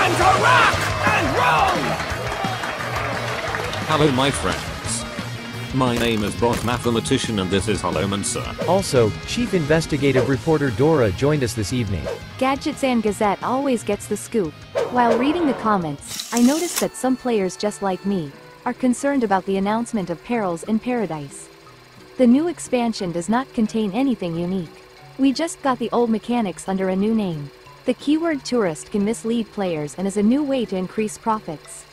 Time to rock and roll! Hello my friends. My name is Bot Mathematician and this is Holomancer. Also, Chief Investigative Reporter Dora joined us this evening. Gadgets and Gazette always gets the scoop. While reading the comments, I noticed that some players just like me are concerned about the announcement of Perils in Paradise. The new expansion does not contain anything unique. We just got the old mechanics under a new name. The keyword tourist can mislead players and is a new way to increase profits.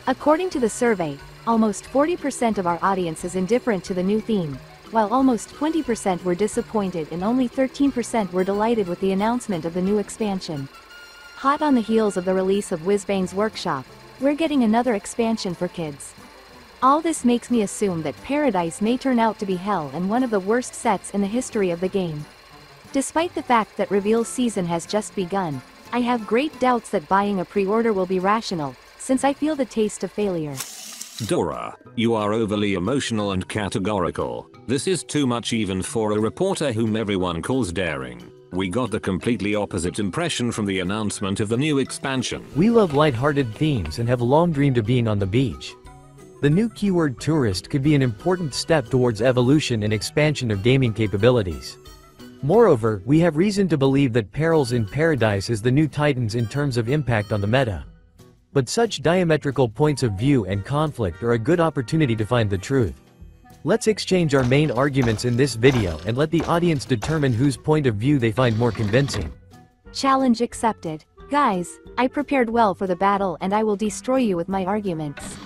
According to the survey, almost 40% of our audience is indifferent to the new theme, while almost 20% were disappointed and only 13% were delighted with the announcement of the new expansion. Hot on the heels of the release of Whizbang's Workshop, we're getting another expansion for kids. All this makes me assume that Paradise may turn out to be hell and one of the worst sets in the history of the game. Despite the fact that reveal season has just begun, I have great doubts that buying a pre-order will be rational, since I feel the taste of failure. Dora, you are overly emotional and categorical. This is too much even for a reporter whom everyone calls daring. We got the completely opposite impression from the announcement of the new expansion. We love light-hearted themes and have long dreamed of being on the beach. The new keyword tourist could be an important step towards evolution and expansion of gaming capabilities. Moreover, we have reason to believe that Perils in Paradise is the new Titans in terms of impact on the meta. But such diametrical points of view and conflict are a good opportunity to find the truth. Let's exchange our main arguments in this video and let the audience determine whose point of view they find more convincing. Challenge accepted. Guys, I prepared well for the battle and I will destroy you with my arguments.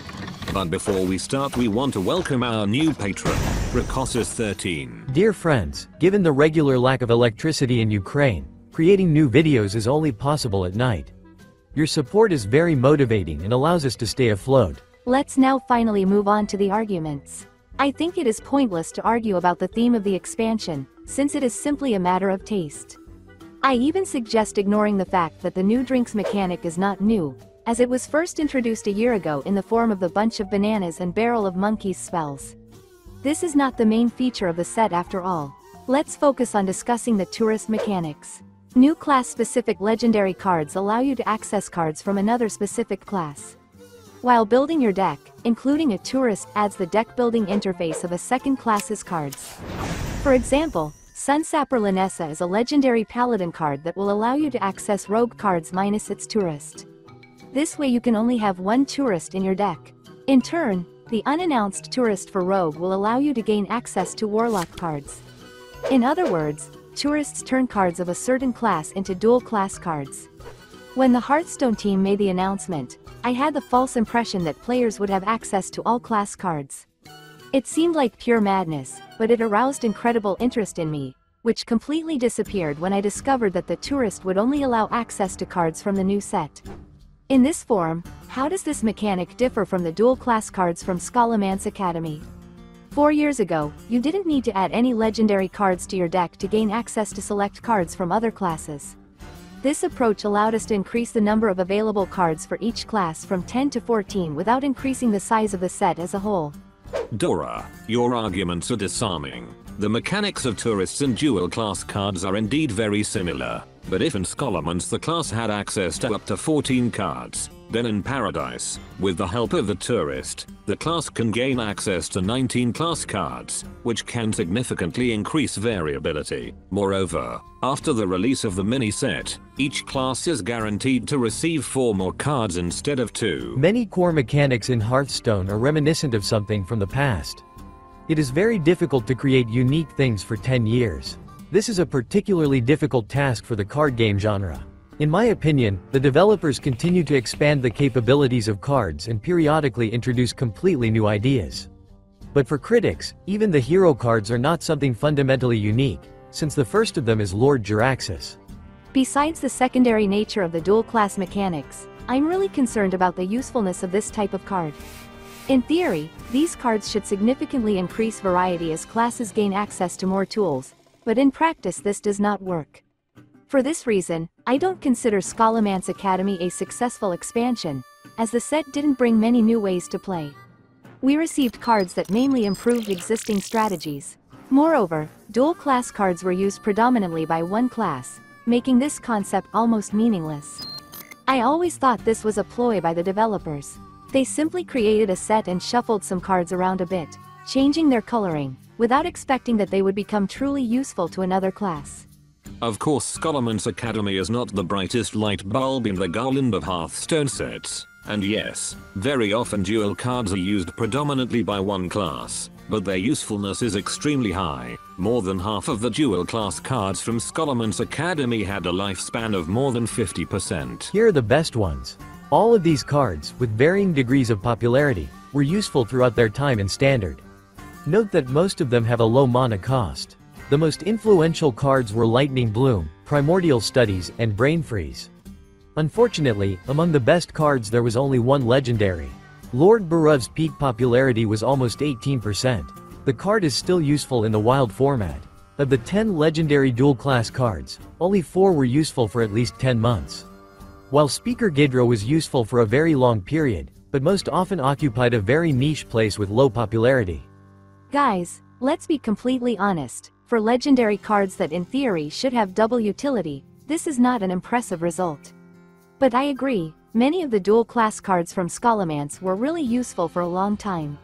But before we start we want to welcome our new patron, Rakosis13. Dear friends, given the regular lack of electricity in Ukraine, creating new videos is only possible at night. Your support is very motivating and allows us to stay afloat. Let's now finally move on to the arguments. I think it is pointless to argue about the theme of the expansion, since it is simply a matter of taste. I even suggest ignoring the fact that the new drinks mechanic is not new, as it was first introduced a year ago in the form of the bunch of bananas and barrel of monkeys spells. This is not the main feature of the set after all. Let's focus on discussing the tourist mechanics. New class-specific legendary cards allow you to access cards from another specific class. While building your deck, including a tourist adds the deck-building interface of a second class's cards. For example, Sunsapper Linessa is a legendary paladin card that will allow you to access rogue cards minus its tourist. This way you can only have one tourist in your deck. In turn, the unannounced tourist for rogue will allow you to gain access to warlock cards. In other words, tourists turn cards of a certain class into dual class cards. When the Hearthstone team made the announcement, I had the false impression that players would have access to all class cards. It seemed like pure madness, but it aroused incredible interest in me, which completely disappeared when I discovered that the tourist would only allow access to cards from the new set. In this form, how does this mechanic differ from the dual class cards from Scholman Academy? 4 years ago, you didn't need to add any legendary cards to your deck to gain access to select cards from other classes. This approach allowed us to increase the number of available cards for each class from 10 to 14 without increasing the size of the set as a whole. Dora, your arguments are disarming. The mechanics of tourists and dual class cards are indeed very similar, but if in Scholman's the class had access to up to 14 cards, then in Paradise, with the help of the tourist, the class can gain access to 19 class cards, which can significantly increase variability. Moreover, after the release of the mini set, each class is guaranteed to receive 4 more cards instead of 2. Many core mechanics in Hearthstone are reminiscent of something from the past. It is very difficult to create unique things for 10 years. This is a particularly difficult task for the card game genre. In my opinion, the developers continue to expand the capabilities of cards and periodically introduce completely new ideas. But for critics, even the hero cards are not something fundamentally unique, since the first of them is Lord Jiraxxus. Besides the secondary nature of the dual class mechanics, I'm really concerned about the usefulness of this type of card. In theory, these cards should significantly increase variety as classes gain access to more tools, but in practice this does not work. For this reason, I don't consider Scholman Academy a successful expansion, as the set didn't bring many new ways to play. We received cards that mainly improved existing strategies. Moreover, dual class cards were used predominantly by one class, making this concept almost meaningless. I always thought this was a ploy by the developers. They simply created a set and shuffled some cards around a bit, changing their coloring, without expecting that they would become truly useful to another class. Of course, Scholman Academy is not the brightest light bulb in the garland of Hearthstone sets, and yes, very often dual cards are used predominantly by one class, but their usefulness is extremely high. More than half of the dual class cards from Scholman Academy had a lifespan of more than 50%. Here are the best ones. All of these cards, with varying degrees of popularity, were useful throughout their time in Standard. Note that most of them have a low mana cost. The most influential cards were Lightning Bloom, Primordial Studies, and Brain Freeze. Unfortunately, among the best cards there was only one legendary. Lord Baruv's peak popularity was almost 18%. The card is still useful in the wild format. Of the 10 legendary dual-class cards, only 4 were useful for at least 10 months. While Speaker Gidra was useful for a very long period, but most often occupied a very niche place with low popularity. Guys, let's be completely honest. For legendary cards that in theory should have double utility, this is not an impressive result. But I agree, many of the dual-class cards from Scholomance were really useful for a long time.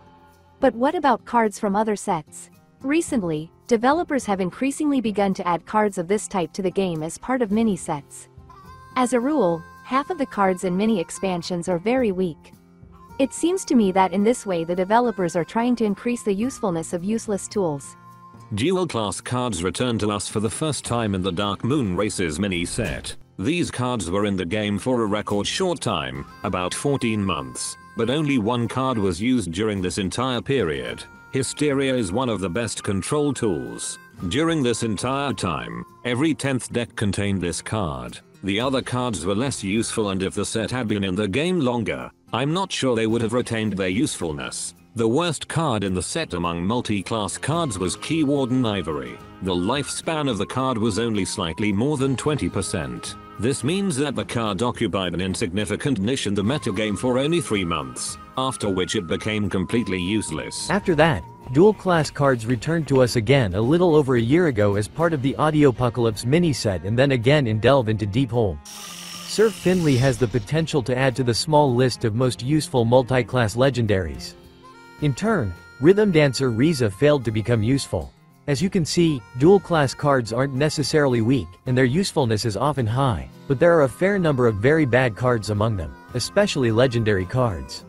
But what about cards from other sets? Recently, developers have increasingly begun to add cards of this type to the game as part of mini-sets. As a rule, half of the cards in mini-expansions are very weak. It seems to me that in this way the developers are trying to increase the usefulness of useless tools. Dual-class cards returned to us for the first time in the Dark Moon Races mini-set. These cards were in the game for a record short time, about 14 months, but only one card was used during this entire period. Hysteria is one of the best control tools. During this entire time, every 10th deck contained this card. The other cards were less useful, and if the set had been in the game longer, I'm not sure they would have retained their usefulness. The worst card in the set among multi-class cards was Key Warden Ivory. The lifespan of the card was only slightly more than 20%. This means that the card occupied an insignificant niche in the metagame for only 3 months, after which it became completely useless. After that, dual-class cards returned to us again a little over a year ago as part of the Audiopocalypse mini-set, and then again in Delve into Deepholm. Sir Finley has the potential to add to the small list of most useful multi-class legendaries. In turn, Rhythm Dancer Riza failed to become useful. As you can see, dual-class cards aren't necessarily weak, and their usefulness is often high, but there are a fair number of very bad cards among them, especially legendary cards.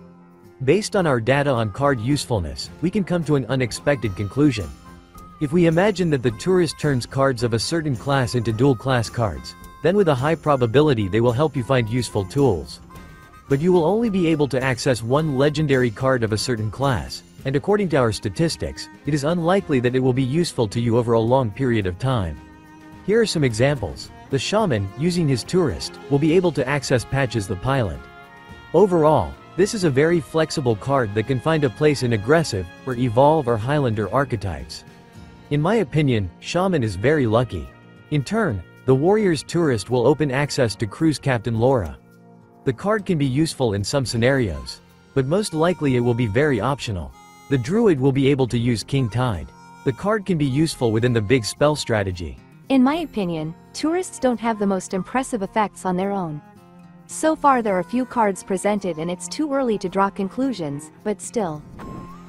Based on our data on card usefulness, we can come to an unexpected conclusion. If we imagine that the tourist turns cards of a certain class into dual-class cards, then with a high probability they will help you find useful tools. But you will only be able to access one legendary card of a certain class, and according to our statistics, it is unlikely that it will be useful to you over a long period of time. Here are some examples. The Shaman, using his Tourist, will be able to access Patches the Pilot. Overall, this is a very flexible card that can find a place in Aggressive, or Evolve or Highlander archetypes. In my opinion, Shaman is very lucky. In turn, the Warrior's Tourist will open access to Cruise Captain Laura. The card can be useful in some scenarios, but most likely it will be very optional. The Druid will be able to use King Tide. The card can be useful within the big spell strategy. In my opinion, tourists don't have the most impressive effects on their own. So far there are few cards presented and it's too early to draw conclusions, but still.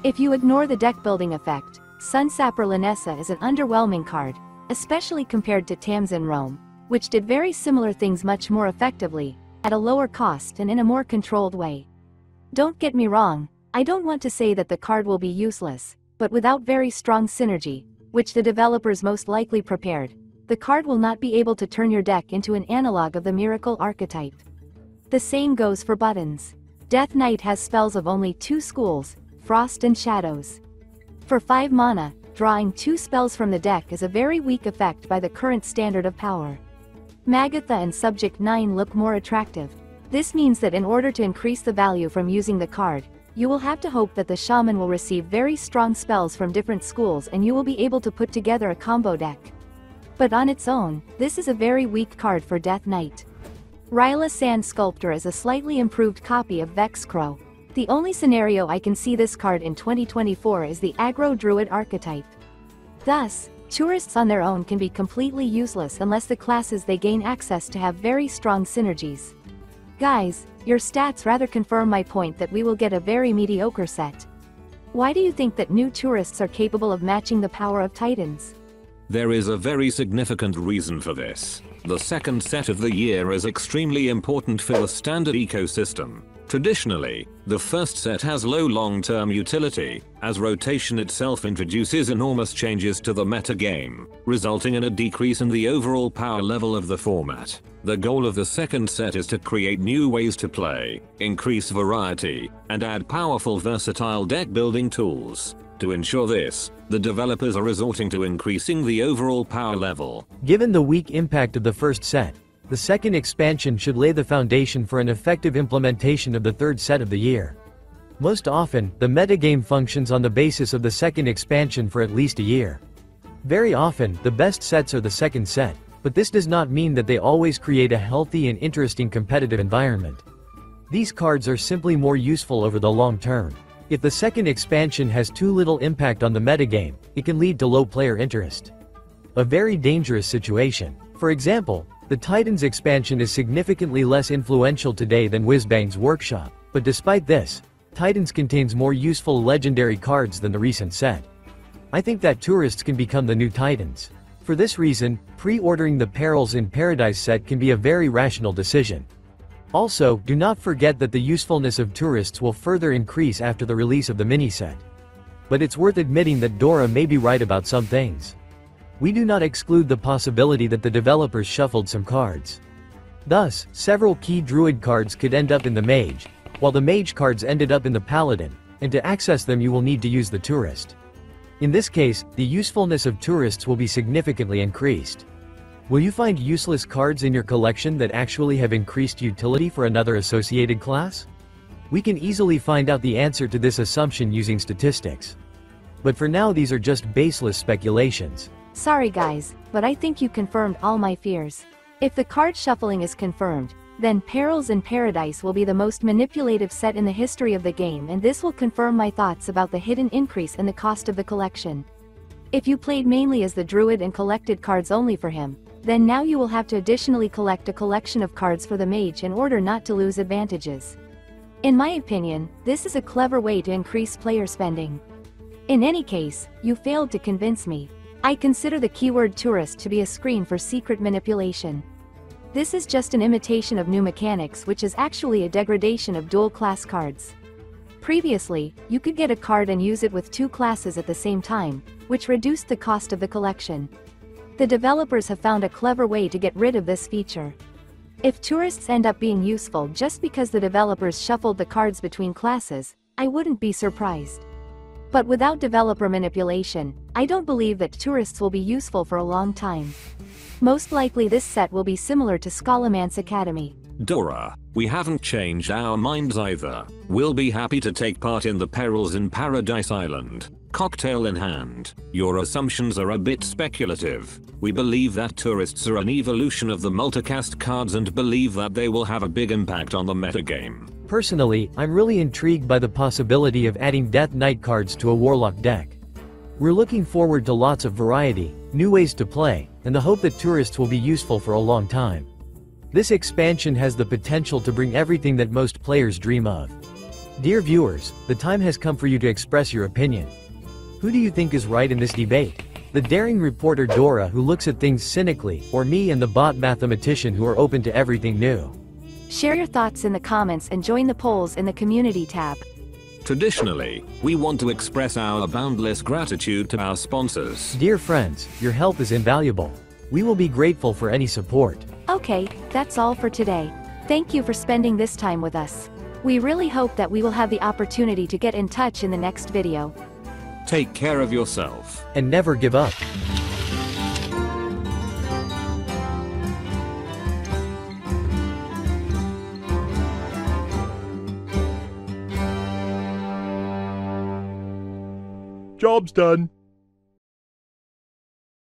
If you ignore the deck building effect, Sunsapper Linessa is an underwhelming card, especially compared to Tamsin Rome, which did very similar things much more effectively, at a lower cost and in a more controlled way. Don't get me wrong, I don't want to say that the card will be useless, but without very strong synergy, which the developers most likely prepared, the card will not be able to turn your deck into an analog of the Miracle archetype. The same goes for Buttons. Death Knight has spells of only 2 schools, Frost and Shadows. For 5 mana, drawing 2 spells from the deck is a very weak effect by the current standard of power. Magatha and Subject 9 look more attractive. This means that in order to increase the value from using the card, you will have to hope that the Shaman will receive very strong spells from different schools and you will be able to put together a combo deck. But on its own, this is a very weak card for Death Knight. Ryla Sand Sculptor is a slightly improved copy of Vexcrow. The only scenario I can see this card in 2024 is the Aggro Druid archetype. Thus, tourists on their own can be completely useless unless the classes they gain access to have very strong synergies. Guys, your stats rather confirm my point that we will get a very mediocre set. Why do you think that new tourists are capable of matching the power of Titans? There is a very significant reason for this. The second set of the year is extremely important for the standard ecosystem. Traditionally, the first set has low long-term utility, as rotation itself introduces enormous changes to the metagame, resulting in a decrease in the overall power level of the format. The goal of the second set is to create new ways to play, increase variety, and add powerful versatile deck building tools. To ensure this, the developers are resorting to increasing the overall power level. Given the weak impact of the first set, the second expansion should lay the foundation for an effective implementation of the third set of the year. Most often, the metagame functions on the basis of the second expansion for at least a year. Very often, the best sets are the second set, but this does not mean that they always create a healthy and interesting competitive environment. These cards are simply more useful over the long term. If the second expansion has too little impact on the metagame, it can lead to low player interest. A very dangerous situation. For example, the Titans expansion is significantly less influential today than Whizbang's Workshop, but despite this, Titans contains more useful legendary cards than the recent set. I think that tourists can become the new Titans. For this reason, pre-ordering the Perils in Paradise set can be a very rational decision. Also, do not forget that the usefulness of tourists will further increase after the release of the mini-set. But it's worth admitting that Dora may be right about some things. We do not exclude the possibility that the developers shuffled some cards. Thus, several key Druid cards could end up in the Mage, while the Mage cards ended up in the Paladin, and to access them you will need to use the Tourist. In this case, the usefulness of tourists will be significantly increased. Will you find useless cards in your collection that actually have increased utility for another associated class? We can easily find out the answer to this assumption using statistics. But for now these are just baseless speculations. Sorry guys, but I think you confirmed all my fears. If the card shuffling is confirmed, then Perils in Paradise will be the most manipulative set in the history of the game, and this will confirm my thoughts about the hidden increase in the cost of the collection. If you played mainly as the Druid and collected cards only for him, then now you will have to additionally collect a collection of cards for the Mage in order not to lose advantages. In my opinion, this is a clever way to increase player spending. In any case, you failed to convince me. I consider the keyword tourist to be a screen for secret manipulation. This is just an imitation of new mechanics, which is actually a degradation of dual class cards. Previously, you could get a card and use it with two classes at the same time, which reduced the cost of the collection. The developers have found a clever way to get rid of this feature. If tourists end up being useful just because the developers shuffled the cards between classes, I wouldn't be surprised. But without developer manipulation, I don't believe that tourists will be useful for a long time. Most likely this set will be similar to Scholman Academy. Dora, we haven't changed our minds either. We'll be happy to take part in the Perils in Paradise Island. Cocktail in hand. Your assumptions are a bit speculative. We believe that tourists are an evolution of the multicast cards and believe that they will have a big impact on the metagame. Personally, I'm really intrigued by the possibility of adding Death Knight cards to a Warlock deck. We're looking forward to lots of variety, new ways to play, and the hope that tourists will be useful for a long time. This expansion has the potential to bring everything that most players dream of. Dear viewers, the time has come for you to express your opinion. Who do you think is right in this debate? The daring reporter Dora who looks at things cynically, or me and the bot mathematician who are open to everything new? Share your thoughts in the comments and join the polls in the community tab. Traditionally, we want to express our boundless gratitude to our sponsors. Dear friends, your help is invaluable. We will be grateful for any support. Okay, that's all for today. Thank you for spending this time with us. We really hope that we will have the opportunity to get in touch in the next video. Take care of yourself. And never give up. Job's done.